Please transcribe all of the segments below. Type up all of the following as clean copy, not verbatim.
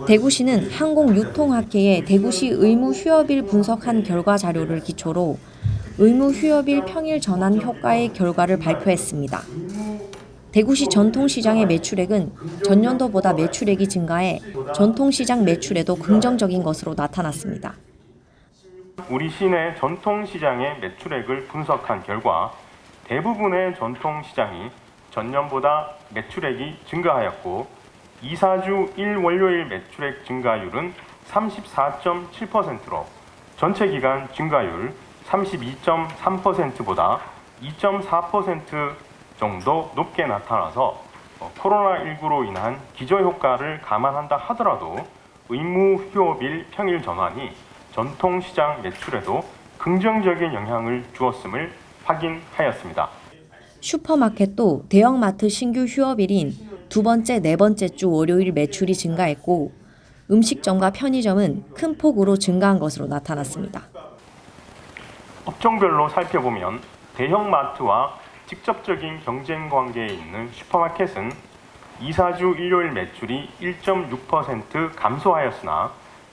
대구시는 항공유통학회에 대구시 의무휴업일 분석한 결과 자료를 기초로 의무휴업일 평일 전환 효과의 결과를 발표했습니다. 대구시 전통시장의 매출액은 전년도보다 매출액이 증가해 전통시장 매출에도 긍정적인 것으로 나타났습니다. 우리 시내 전통시장의 매출액을 분석한 결과 대부분의 전통시장이 전년보다 매출액이 증가하였고 이사주 1월요일 매출액 증가율은 34.7%로 전체 기간 증가율 32.3%보다 2.4% 정도 높게 나타나서 코로나19로 인한 기저효과를 감안한다 하더라도 의무휴업일 평일 전환이 전통시장 매출에도 긍정적인 영향을 주었음을 확인하였습니다. 슈퍼마켓도 대형마트 신규 휴업일인 두 번째, 네 번째 주 월요일 매출이 증가했고 음식점과 편의점은 큰 폭으로 증가한 것으로 나타났습니다. 업종별로 살펴보면 대형마트와 직접적인 경쟁 관계에 있는 슈퍼마켓은 이사주 일요일 매출이 1.6% 감소하였으나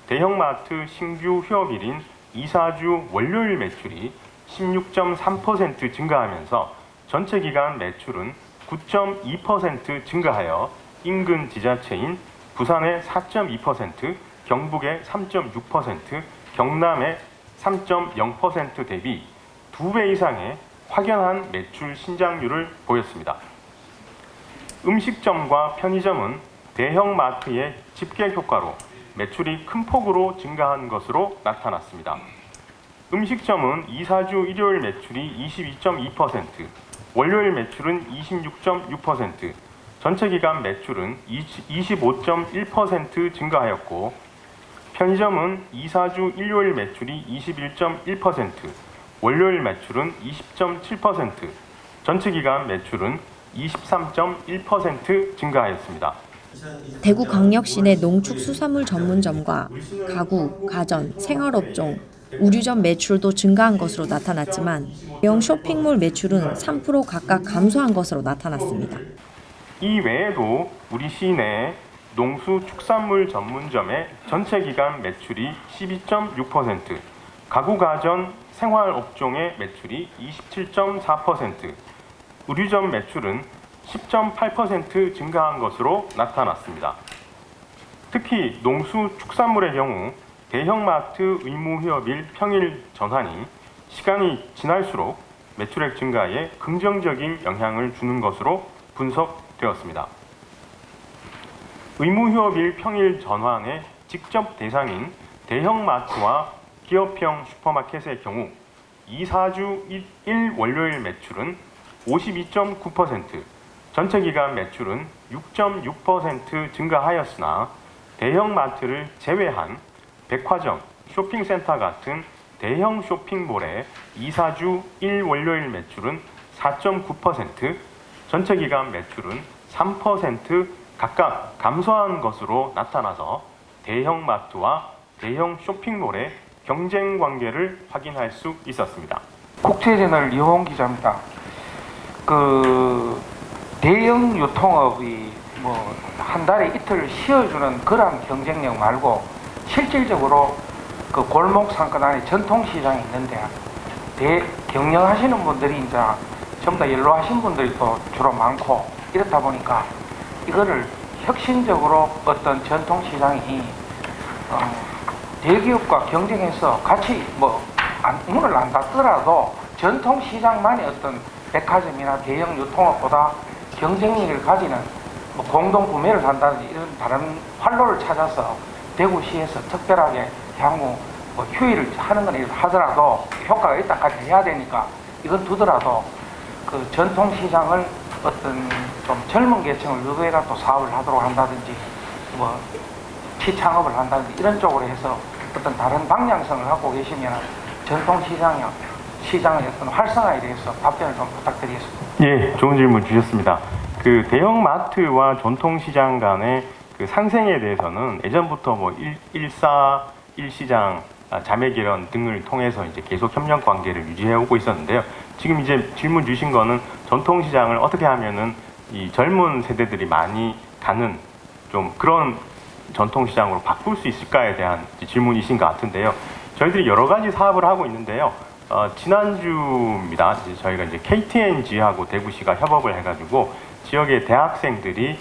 대형마트 신규 휴업일인 이사주 월요일 매출이 16.3% 증가하면서 전체 기간 매출은 9.2% 증가하여 인근 지자체인 부산의 4.2%, 경북의 3.6%, 경남의 3.0% 대비 2배 이상의 확연한 매출 신장률을 보였습니다. 음식점과 편의점은 대형마트의 집계 효과로 매출이 큰 폭으로 증가한 것으로 나타났습니다. 음식점은 이사주 일요일 매출이 22.2%, 월요일 매출은 26.6%, 전체 기간 매출은 25.1% 증가하였고 편의점은 이사주 일요일 매출이 21.1%, 월요일 매출은 20.7%, 전체 기간 매출은 23.1% 증가하였습니다. 대구광역시 내 농축수산물 전문점과 가구, 가전, 생활업종, 의류점 매출도 증가한 것으로 나타났지만 대형 쇼핑몰 매출은 3% 각각 감소한 것으로 나타났습니다. 이 외에도 우리 시내 농수축산물 전문점의 전체 기간 매출이 12.6%, 가구, 가전, 생활업종의 매출이 27.4%, 의류점 매출은 10.8% 증가한 것으로 나타났습니다. 특히 농수축산물의 경우 대형마트 의무휴업일 평일 전환이 시간이 지날수록 매출액 증가에 긍정적인 영향을 주는 것으로 분석되었습니다. 의무휴업일 평일 전환의 직접 대상인 대형마트와 기업형 슈퍼마켓의 경우 이사주 1 월요일 매출은 52.9%, 전체 기간 매출은 6.6% 증가하였으나 대형마트를 제외한 백화점, 쇼핑센터 같은 대형 쇼핑몰의 이사주 1 월요일 매출은 4.9%, 전체 기간 매출은 3% 각각 감소한 것으로 나타나서 대형마트와 대형 쇼핑몰의 경쟁 관계를 확인할 수 있었습니다. 국제채널 이호원 기자입니다. 대형 유통업이 한 달에 이틀 쉬어주는 그런 경쟁력 말고 실질적으로 그 골목 상권 안에 전통시장이 있는데 경영하시는 분들이 이제 전부 다 연로하신 분들이 또 주로 많고 이렇다 보니까 이거를 혁신적으로 어떤 전통시장이 대기업과 경쟁해서 같이 문을 안 닫더라도 전통시장만의 어떤 백화점이나 대형 유통업보다 경쟁력을 가지는 공동 구매를 한다든지 이런 다른 활로를 찾아서 대구시에서 특별하게 향후 휴일을 하는 건 하더라도 효과가 있다까지 해야 되니까 이건 두더라도 그 전통시장을 어떤 좀 젊은 계층을 유도해가 또 사업을 하도록 한다든지 시창업을 한다든지 이런 쪽으로 해서 어떤 다른 방향성을 갖고 계시면 전통시장의 어떤 활성화에 대해서 답변을 좀 부탁드리겠습니다. 예, 좋은 질문 주셨습니다. 그 대형마트와 전통시장 간의 그 상생에 대해서는 예전부터 1사 1시장 자매결연 등을 통해서 이제 계속 협력 관계를 유지해 오고 있었는데요. 지금 이제 질문 주신 거는 전통시장을 어떻게 하면은 이 젊은 세대들이 많이 가는 좀 그런 전통시장으로 바꿀 수 있을까에 대한 질문이신 것 같은데요. 저희들이 여러 가지 사업을 하고 있는데요. 지난주입니다. 저희가 이제 KTNG하고 대구시가 협업을 해가지고 지역의 대학생들이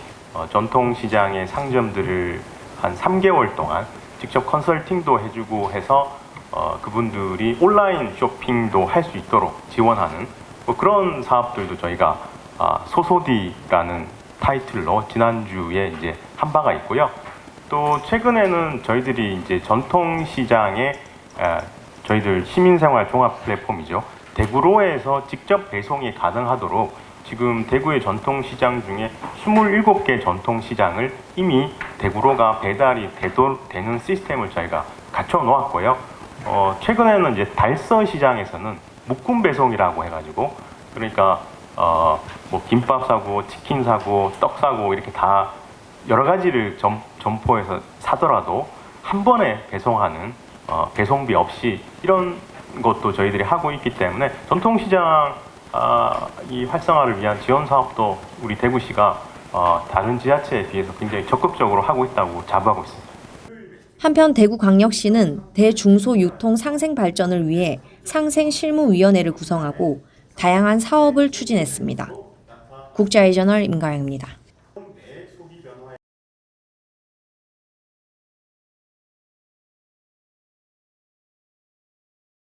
전통시장의 상점들을 한 3개월 동안 직접 컨설팅도 해주고 해서 그분들이 온라인 쇼핑도 할 수 있도록 지원하는 뭐 그런 사업들도 저희가 소소디라는 타이틀로 지난주에 이제 한 바가 있고요. 또 최근에는 저희들이 이제 전통시장에 저희들 시민생활 종합 플랫폼이죠. 대구로에서 직접 배송이 가능하도록 지금 대구의 전통시장 중에 27개 전통시장을 이미 대구로가 배달이 되는 시스템을 저희가 갖춰 놓았고요. 최근에는 이제 달서 시장에서는 묶음 배송이라고 해가지고 그러니까 뭐 김밥 사고 치킨 사고 떡 사고 이렇게 다 여러 가지를 점포에서 사더라도 한 번에 배송하는 배송비 없이 이런 것도 저희들이 하고 있기 때문에 전통시장 이 활성화를 위한 지원 사업도 우리 대구시가 다른 지자체에 비해서 굉장히 적극적으로 하고 있다고 자부하고 있습니다. 한편 대구광역시는 대중소 유통 상생 발전을 위해 상생실무위원회를 구성하고 다양한 사업을 추진했습니다. 국제아이저널 임가영입니다.